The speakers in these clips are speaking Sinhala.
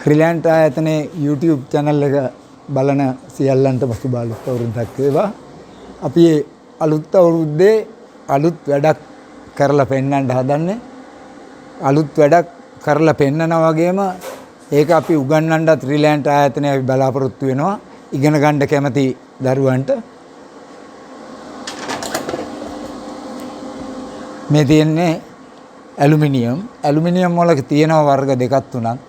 Riland ආයතනයේ YouTube channel එක බලන සියල්ලන්ටම සුබ අලුත් අවුරුද්දක් වේවා. අපි අලුත් අවුරුද්දේ අලුත් වැඩක් කරලා පෙන්වන්න හදන්නේ. අලුත් වැඩක් කරලා පෙන්නනා වගේම ඒක අපි උගන්වන්නත් Riland ආයතනයේ අපි බලාපොරොත්තු වෙනවා. ඉගෙන ගන්න කැමති දරුවන්ට මේ තියෙන්නේ ඇලුමිනියම් වල තියෙනවා වර්ග දෙකක් තුනක්.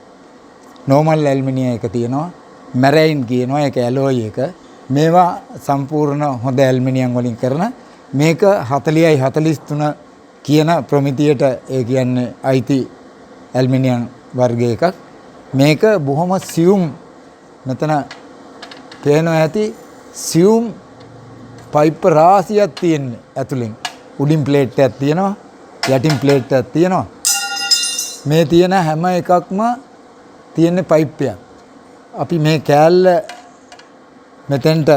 normal ඇලුමිනියම් එක තියෙනවා, marine කියනවා, ඒක alloy එක. මේවා සම්පූර්ණ හොඳ ඇලුමිනියම් වලින් කරන මේක 40යි 43 කියන ප්‍රමිතියට ඒ කියන්නේ අයිති ඇලුමිනියම් වර්ග එකක්. මේක බොහොම සියුම්, මෙතන පේනවා ඇති සියුම් පයිප් රාශියක් තියෙන ඇතුලෙන්. උඩින් ප්ලේට් එකක් තියෙනවා, යටින් ප්ලේට් එකක් තියෙනවා. මේ තියෙන හැම එකක්ම තියෙන පයිප් එකක්. අපි මේ කෑල්ල මෙතෙන්ට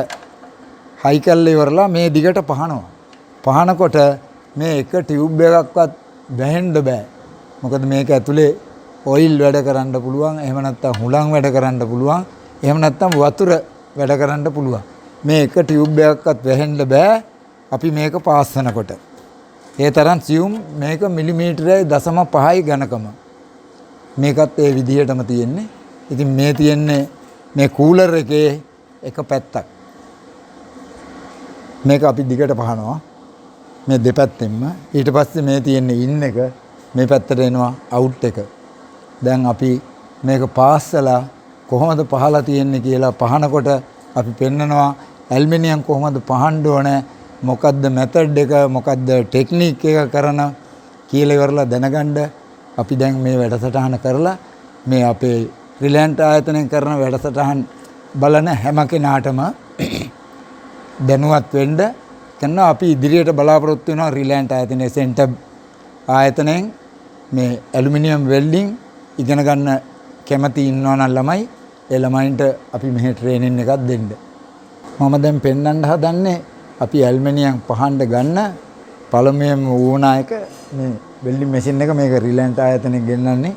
හයි කරලා ඉවරලා මේ දිගට පහනවා. පහනකොට මේ එක ටියුබ් එකක්වත් වැහෙන්න බෑ. මොකද මේක ඇතුලේ ඔයිල් වැඩ කරන්න පුළුවන්, එහෙම නැත්නම් හුලං වැඩ කරන්න පුළුවන්, එහෙම නැත්නම් වතුර වැඩ කරන්න පුළුවන්. මේ එක ටියුබ් එකක්වත් වැහෙන්න බෑ අපි මේක පාස් කරනකොට. ඒ තරම් සියුම්, මේක මිලිමීටරයි 0.5යි ඝනකම. මේකත් ඒ විදිහටම තියෙන්නේ. ඉතින් මේ තියෙන්නේ මේ කූලර් එකේ එක පැත්තක්. මේක අපි දිගට පහනවා මේ දෙපැත්තෙන්ම. ඊට පස්සේ මේ තියෙන්නේ ඉන් එක, මේ පැත්තට එනවා අවුට් එක. දැන් අපි මේක පාස්සලා කොහොමද පහලා තියෙන්නේ කියලා පහනකොට අපි පෙන්නනවා ඇලුමිනියම් කොහොමද පහන්න ඕනේ, මොකද්ද මෙතඩ් එක, මොකද්ද ටෙක්නික් එක කරන කියලා ඉවරලා දැනගන්න අපි දැන් මේ වැඩසටහන කරලා මේ අපේ Riland ආයතනයෙන් කරන වැඩසටහන් බලන හැම කෙනාටම දැනුවත් වෙන්න කරනවා. අපි ඉදිරියට බලාපොරොත්තු වෙනවා Riland ආයතනයේ Sentab ආයතනයෙන් මේ ඇලුමිනියම් වෙල්ඩින් ඉගෙන ගන්න කැමති ඉන්නවා නම් ළමයි, ඒ ළමයින්ට අපි මෙහෙ ට්‍රේනින් එකක් දෙන්න. මම දැන් පෙන්වන්න හදන්නේ අපි ඇලුමිනියම් පහන්න ගන්න පළමුවෙන්ම වුණායක මේ වෙල්ඩින් මැෂින් එක. මේක Riland ආයතනයෙන් ගෙන්නන්නේ.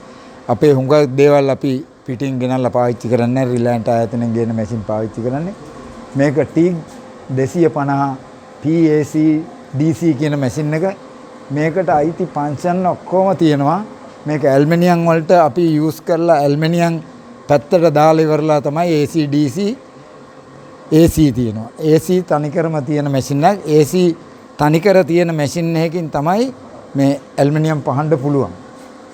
අපේ හුඟක් දේවල් අපි පිටින් ගෙනල්ලා පාවිච්චි කරන්නේ Riland ආයතනයෙන් ගෙන මැෂින් පාවිච්චි කරන්නේ. මේක TIG 250 PAC DC කියන මැෂින් එක. මේකට අයිති ෆන්ක්ෂන් ඔක්කොම තියෙනවා. මේක ඇලුමිනියම් වලට අපි යූස් කරලා ඇලුමිනියම් පැත්තට දාලා ඉවරලා තමයි AC DC AC තියෙනවා. AC තනිකරම තියෙන මැෂින් එකක්. AC තනිකර තියෙන මැෂින් එකකින් තමයි මේ ඇලුමිනියම් පහන්න පුළුවන්.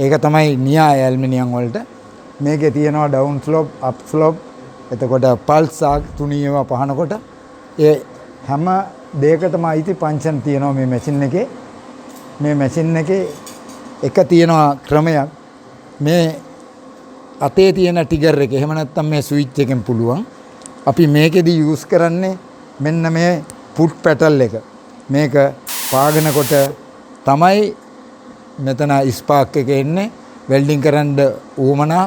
ඒක තමයි න්‍යාය ඇලුමිනියම් වලට. මේකේ තියෙනවා ඩවුන් ස්ලෝප්, අප් ස්ලෝප්, එතකොට පල්ස් ආක් තුනීව පහනකොට ඒ හැම දෙයකටම අයිති ෆන්ක්ෂන් තියෙනවා මේ මැෂින් එකේ. මේ මැෂින් එකේ එක තියෙනවා ක්‍රමයක්. මේ අතේ තියෙන ටිගර් එක, එහෙම නැත්නම් මේ ස්විච් එකෙන් පුළුවන්. අපි මේකෙදි යූස් කරන්නේ මෙන්න මේ පුට් පැටල් එක. මේක පාගනකොට තමයි මෙතන ස්පාක් එක එන්නේ. වෙල්ඩින් කරන්න උවමනා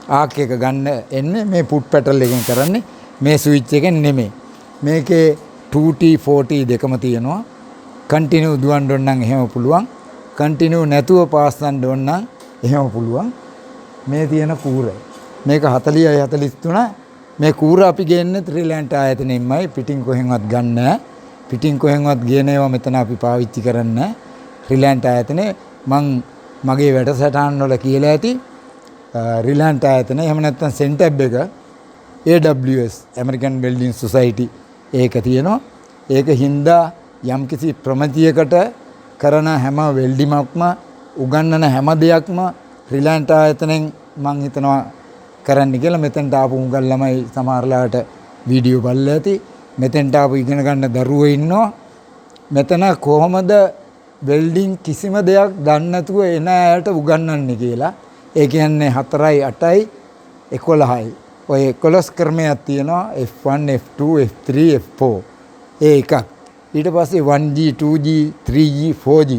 ආක් එක ගන්න එන්නේ මේ පුට් පැටල් එකෙන් කරන්නේ, මේ ස්විච් එකෙන් නෙමෙයි. මේකේ 2T 4T දෙකම තියෙනවා. කන්ටිනියු දුවන්න ඕන නම් එහෙම පුළුවන්. කන්ටිනියු නැතුව පාස් ගන්න ඕන නම් එහෙම පුළුවන්. මේ තියෙන කූර මේක 40යි 43. මේ කූර අපි ගේන්නේ Riland ආයතනයෙන්මයි. පිටින් කොහෙන්වත් ගන්න නැහැ. පිටින් කොහෙන්වත් ගේන ඒවා මෙතන අපි පාවිච්චි කරන්නේ Riland ආයතනේ. මං මගේ වැඩසටහන් වල කියලා ඇති Riland ආයතනේ, එහෙම නැත්නම් Sentab එක AWS American Welding Society ඒක තියෙනවා. ඒක හින්දා යම්කිසි ප්‍රමිතියකට කරන හැම වෙල්ඩිමක්ම උගන්වන හැම දෙයක්ම Riland ආයතනෙන් මං හිතනවා කරන්න කියලා. මෙතෙන්ට ආපු උගල් ළමයි සමහරලාට වීඩියෝ බලලා ඇති. මෙතෙන්ට ආපු ඉගෙන ගන්න දරුවෝ ඉන්නවා. මෙතන කොහොමද වෙල්ඩින් කිසිම දෙයක් දන්නේ නැතුව එන අයට උගන්වන්නේ කියලා. ඒ කියන්නේ 4යි 8යි 11යි ඔය 11 ක්‍රමයක් තියෙනවා. F1 F2 F3 F4 ඒ එකක්. ඊට පස්සේ 1G 2G 3G 4G.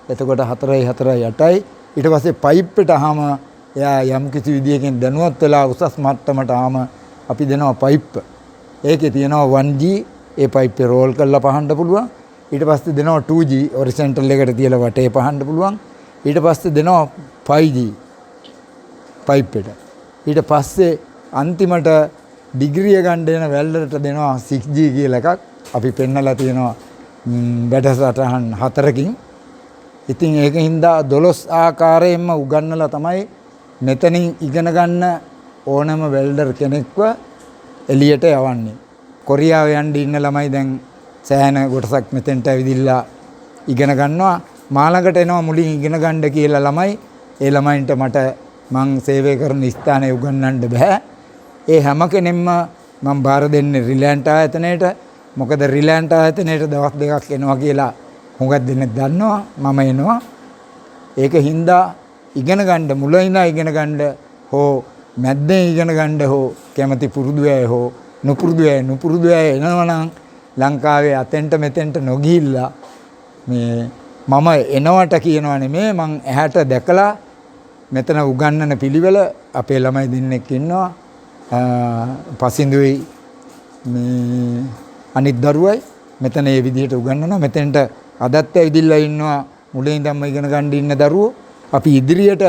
එතකොට 4යි 4යි 8යි. ඊට පස්සේ පයිප් එකට ආවම එයා යම් කිසි විදියකින් දැනුවත් වෙලා උසස් මට්ටමට ආවම අපි දෙනවා පයිප්. ඒකේ තියෙනවා 1G, ඒ පයිප් එක රෝල් කරලා පහන්න පුළුවන්. ඊට පස්සේ දෙනවා 2G හොරිසොන්ටල් එකට තියලා වටේ පහන්න පුළුවන්. ඊට පස්සේ දෙනවා 5G පයිප් එකට. ඊට පස්සේ අන්තිමට ඩිග්‍රිය ගන්න දෙන වෙල්ඩර්ට දෙනවා 6G කියලා එකක්. අපි පෙන්නලා තියෙනවා වැඩසටහන් 4කින්. ඉතින් ඒකින්ද 12 ආකාරයෙන්ම උගන්වලා තමයි මෙතනින් ඉගෙන ගන්න ඕනම වෙල්ඩර් කෙනෙක්ව එළියට යවන්නේ. කොරියාව යන්න ඉන්න ළමයි දැන් සෑහෙන කොටසක් මෙතෙන්ට ඇවිදිලා ඉගෙන ගන්නවා. මාළඟට එනවා මුලින් ඉගෙන ගන්න කියලා ළමයි. ඒ ළමයින්ට මට මං සේවය කරන ස්ථානයේ උගන්වන්න බෑ. ඒ හැම කෙනෙක්ම මම බාර දෙන්නේ රිලෑන්ඩ් ආයතනයේට. මොකද රිලෑන්ඩ් ආයතනයේට දවස් දෙකක් එනවා කියලා හුඟක් දෙනෙක් දන්නවා. මම එනවා. ඒක හින්දා ඉගෙන ගන්න මුල ඉඳලා ඉගෙන ගන්න හෝ මැද්දේ ඉගෙන ගන්න හෝ කැමති පුරුදු අය හෝ නුපුරුදු අය එනවනම් ලංකාවේ අතෙන්ට මෙතෙන්ට නොගිහිල්ලා මේ මම එනවට කියනවා නෙමෙයි මං ඇහැට දැකලා මෙතන උගන්වන පිළිවෙල අපේ ළමයි දෙන්නෙක් ඉන්නවා. පසින්දුයි මේ අනිත් දරුවයි මෙතන මේ විදිහට උගන්වනවා. මෙතෙන්ට අදත් ඇවිදilla ඉන්නවා මුලින් ඉඳන්ම ඉගෙන ගන්න ඉන්න දරුවෝ. අපි ඉදිරියට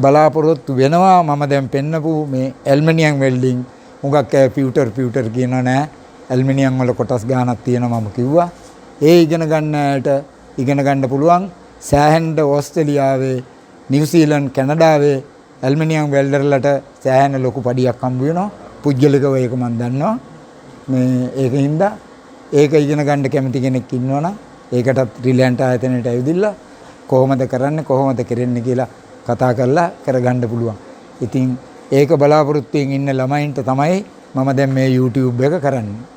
බලාපොරොත්තු වෙනවා. මම දැන් පෙන්නපු මේ ඇල්මිනියම් වෙල්ඩින් හුඟක් අය පියුටර් කියනවා නෑ. ඇල්මිනියම් වල කොටස් ගානක් තියෙනවා මම කිව්වා. ඒ ඉගෙන ගන්න ඇයට ඉගෙන ගන්න පුළුවන්. සෑහෙන ඕස්ට්‍රේලියාවේ, නිව්සීලන්ත, කැනඩාවේ ඇල්මිනියම් වෙල්ඩර්ලට සෑහෙන ලොකු පඩියක් හම්බ වෙනවා. පුජ්‍යලිකව ඒක මම දන්නවා. මේ ඒකින්ද ඒක ඉගෙන ගන්න කැමති කෙනෙක් ඉන්නවනම් ඒකටත් රිලයන්ට් ආයතනයට ඇවිදilla කොහොමද කරන්නේ කොහොමද කරන්නේ කියලා කතා කරලා කරගන්න පුළුවන්. ඉතින් ඒක බලාපොරොත්තුෙන් ඉන්න ළමයින්ට තමයි මම දැන් මේ YouTube එක කරන්නේ.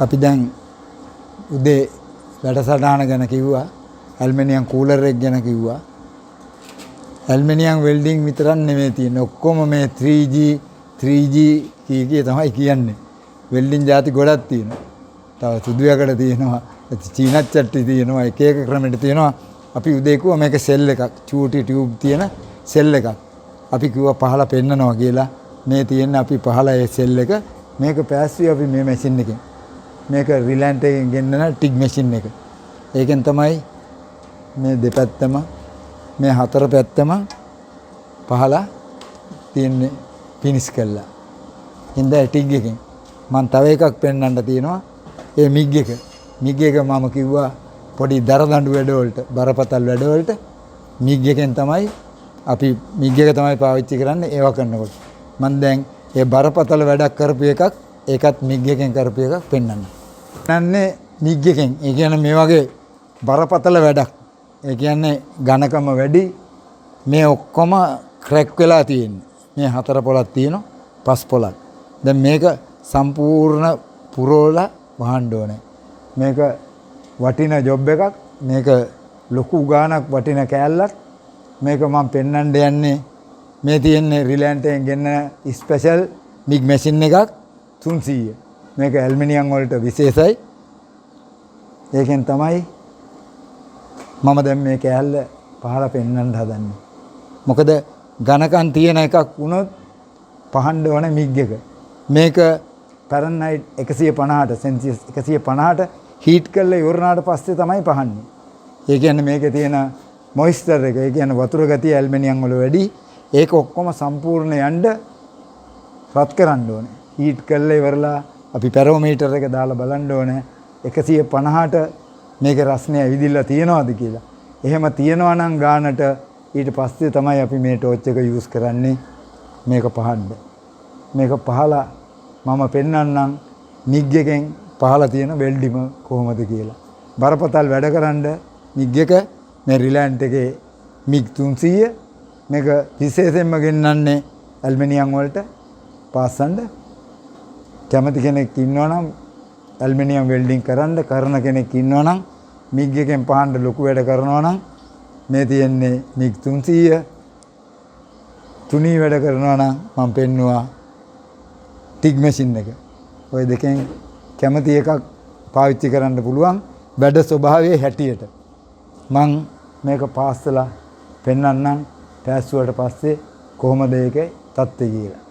අපි දැන් උදේ වැඩසටහන ගැන කිව්වා. ඇල්මිනියම් කූලර් එක ගැන කිව්වා. ඇල්මිනියම් වෙල්ඩින් විතරක් නෙමෙයි තියෙන්නේ. ඔක්කොම මේ 3G කීකේ තමයි කියන්නේ. වෙල්ඩින් ಜಾති ගොඩක් තියෙනවා. තව සුදු යකඩ තියෙනවා. චීනත් චට්ටි තියෙනවා. එක එක ක්‍රමෙට තියෙනවා. අපි උදේ කිව්වා මේක සෙල් එකක්. චූටි ටියුබ් තියෙන සෙල් එකක්. අපි කිව්වා පහල පෙන්නනවා කියලා. මේ තියෙන්නේ අපි පහල ඒ සෙල් එක. මේක පෑස්වි අපි මේ මැෂින් එකෙන්. මේක රිලෑන්ඩ් එකෙන් ගෙන්නන ටිග් මැෂින් එක. ඒකෙන් තමයි මේ දෙපැත්තම මේ හතර පැත්තම පහල තියෙන්නේ ෆිනිෂ් කළා. ඉඳ ටිග් එකෙන් මම තව එකක් පෙන්වන්න තියෙනවා. ඒ මිග් එක. මිග් එක මම කිව්වා පොඩි දරදඬු වැඩ වලට බරපතල වැඩ වලට මිග් එකෙන් තමයි අපි මිග් එක තමයි පාවිච්චි කරන්නේ ඒව කරනකොට. මම දැන් ඒ බරපතල වැඩක් කරපු එකක් ඒකත් මිග් එකෙන් කරපු එකක් පෙන්වන්න. නන්නේ මිග් එකෙන්. ඒ කියන්නේ මේ වගේ බරපතල වැඩක්. ඒ කියන්නේ ඝනකම වැඩි. මේ ඔක්කොම ක්‍රැක් වෙලා තියෙන්නේ. මේ හතර පොලක් තියෙනවා. පස් පොලක්. දැන් මේක සම්පූර්ණ පුරවලා වහන්න ඕනේ. මේක වටින ජොබ් එකක්. මේක ලොකු ගාණක් වටින කෑල්ලක්. මේක මම පෙන්වන්න යන්නේ මේ තියෙන්නේ රිලයන්ට් එකෙන් ගෙන්න ස්පෙෂල් මිග් මැෂින් එකක් 300. මේක ඇල්මිනියම් වලට විශේෂයි. ඒකෙන් තමයි මම දැන් මේ කෑල්ල පහල පෙන්වන්න හදන්නේ. මොකද ඝනකම් තියෙන එකක් වුණොත් පහන්න ඕනේ මිග් එක. මේක ෆැරන්හයිට් 150ට සෙල්සියස් 150ට හීට් කරලා ඉවරනාට පස්සේ තමයි පහන්නේ. ඒ කියන්නේ මේකේ තියෙන මොයිස්චර් එක, ඒ කියන්නේ වතුර ගතිය ඇල්මිනියම් වල වැඩි. ඒක ඔක්කොම සම්පූර්ණ යන්න රත් කරන්න ඕනේ. හීට් කරලා ඉවරලා අපි පැරෝමීටර් එක දාලා බලන්න ඕනේ 150ට මේකේ රස්නේ ඇවිදිලා තියෙනවද කියලා. එහෙම තියෙනවා නම් ගානට ඊට පස්සේ තමයි අපි මේ ටෝච් එක යූස් කරන්නේ මේක පහන්න. මේක පහලා මම පෙන්වන්නම් MIG එකෙන් පහලා තියෙන වෙල්ඩිම කොහොමද කියලා. බරපතල වැඩකරන MIG එක මේ රිලයන්ට් එකේ MIG 300 මේක විශේෂයෙන්ම ගෙන්නන්නේ ඇල්මිනියම් වලට පාස්සන්න. කැමති කෙනෙක් ඉන්නවනම් ඇල්මිනියම් වෙල්ඩින් කරන්න කරන කෙනෙක් ඉන්නවනම් MIG එකෙන් පහන්න ලොකු වැඩ කරනවා නම් මේ තියෙන්නේ MIG 300 තුනී වැඩ කරනවා නම් මම පෙන්නුවා ටිග් මැෂින් එක. ওই දෙකෙන් කැමති එකක් පාවිච්චි කරන්න පුළුවන් වැඩ ස්වභාවයේ හැටියට. මම මේක පාස්සලා පෙන්වන්නම් පෑස්සුවට පස්සේ කොහොමද ඒකේ තත්ත්වය කියලා.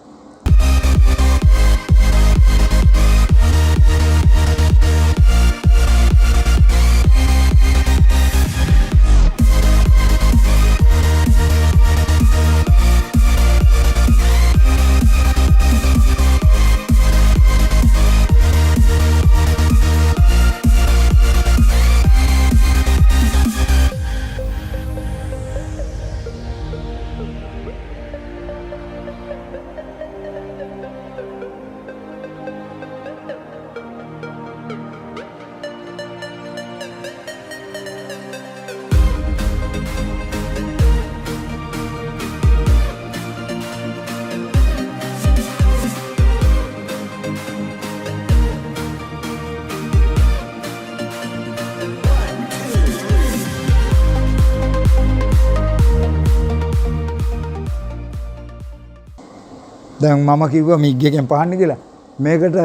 දැන් මම කිව්වා MIG එකෙන් පහන්න කියලා. මේකට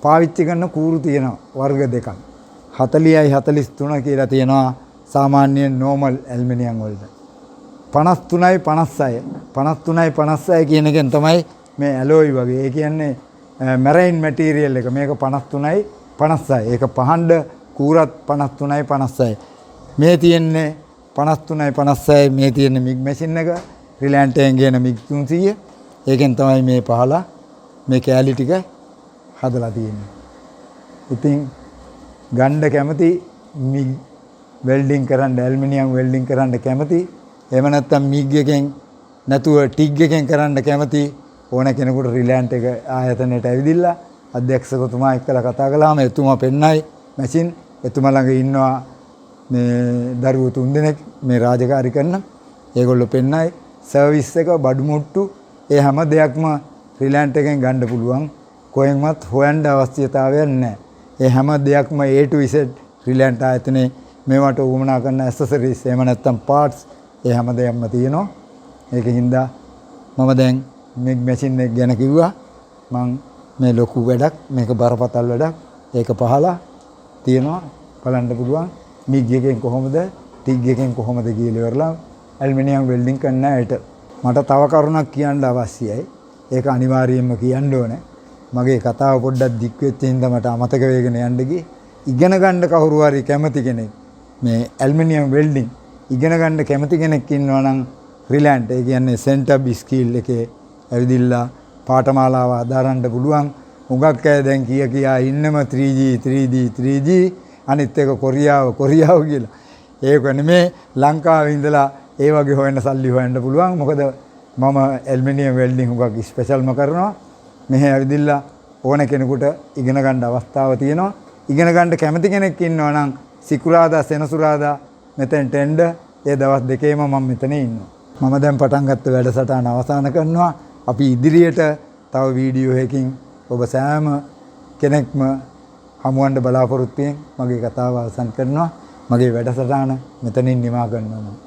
පාවිච්චි කරන කූරු තියෙනවා වර්ග දෙකක්. 40යි 43 කියලා තියෙනවා සාමාන්‍ය normal ඇල්මිනියම් වලට. 53යි 56. 53යි 56 කියන එකෙන් තමයි මේ ඇලෝයි වගේ. ඒ කියන්නේ මැරයින් මැටීරියල් එක. මේක 53යි 56. ඒක පහඬ කූරත් 53යි 56. මේ තියෙන්නේ 53යි 56 මේ තියෙන්නේ MIG මැෂින් එක. රිලයන්ට් එකෙන් ගේන MIG 300. ඒකෙන් තමයි මේ පහලා මේ කෑලි ටික හදලා තියෙන්නේ. ඉතින් ගණ්ඩ කැමති MIG වෙල්ඩින් කරන්න ඇල්මිනියම් වෙල්ඩින් කරන්න කැමති. එහෙම නැත්නම් MIG එකෙන් නැතුව TIG එකෙන් කරන්න කැමති ඕන කෙනෙකුට රිලයන්ට් එක ආයතනයට ඇවිදින්න අධ්‍යක්ෂකතුමා එක්කලා කතා කළාම එතුමා පෙන්නයි මැෂින්. එතුමා ළඟ ඉන්නවා මේ දරුවෝ 3 දෙනෙක් මේ රාජකාරී කරන. ඒගොල්ලෝ පෙන්නයි සර්විස් එක බඩු මුට්ටු ඒ හැම දෙයක්ම රිලයන්ට් එකෙන් ගන්න පුළුවන්. කොහෙන්වත් හොයන්න අවශ්‍යතාවයක් නැහැ. ඒ හැම දෙයක්ම A to Z රිලයන්ට් ආයතනේ මේවට උවමනා කරන ඇක්සසරිස් එහෙම නැත්නම් පාර්ට්ස් ඒ හැම දෙයක්ම තියෙනවා. ඒකින්ද මම දැන් MIG මැෂින් එක ගැන කිව්වා. මම මේ ලොකු වැඩක් මේක බරපතල වැඩක්. ඒක පහලා තියෙනවා බලන්න පුළුවන්. MIG එකෙන් කොහොමද TIG එකෙන් කොහොමද කියලා ඉවරලා ඇල්මිනියම් වෙල්ඩින් කරන්න ඇයට මට තව කරුණක් කියන්න අවශ්‍යයි. ඒක අනිවාර්යයෙන්ම කියන්න ඕනේ. මගේ කතාව පොඩ්ඩක් දික් වෙච්ච හින්දා මට අමතක වෙගෙන යන්න ගියේ. ඉගෙන ගන්න කවුරු හරි කැමති කෙනෙක් මේ ඇල්මිනියම් වෙල්ඩින් ඉගෙන ගන්න කැමති කෙනෙක් ඉන්නවා නම් රිලයන්ට් ඒ කියන්නේ Sentab ස්කිල් එකේ ඇවිදිලා පාඨමාලාව ආදාරන්න පුළුවන්. හුඟක් අය දැන් කියා ඉන්නම 3G අනිත් එක කොරියාව කියලා. ඒක නෙමේ ලංකාවේ ඉඳලා ඒ වගේ හොයන්න සල්ලි හොයන්න පුළුවන්. මොකද මම ඇල්මිනියම් වෙල්ඩින් හුඟක් ස්පෙෂල්ම කරනවා. මෙහෙ ඇවිදිලා ඕන කෙනෙකුට ඉගෙන ගන්න අවස්ථාව තියෙනවා. ඉගෙන ගන්න කැමති කෙනෙක් ඉන්නවා නම් සිකුරාදා සෙනසුරාදා මෙතෙන්ට එන්න. ඒ දවස් දෙකේම මම මෙතන ඉන්නවා. මම දැන් පටන් ගත්ත වැඩසටහන අවසන් කරනවා. අපි ඉදිරියට තව වීඩියෝ එකකින් ඔබ සෑම කෙනෙක්ම හමුවන්න බලාපොරොත්තු වෙමින් මගේ කතාව අවසන් කරනවා. මගේ වැඩසටහන මෙතනින් නිමා කරනවා.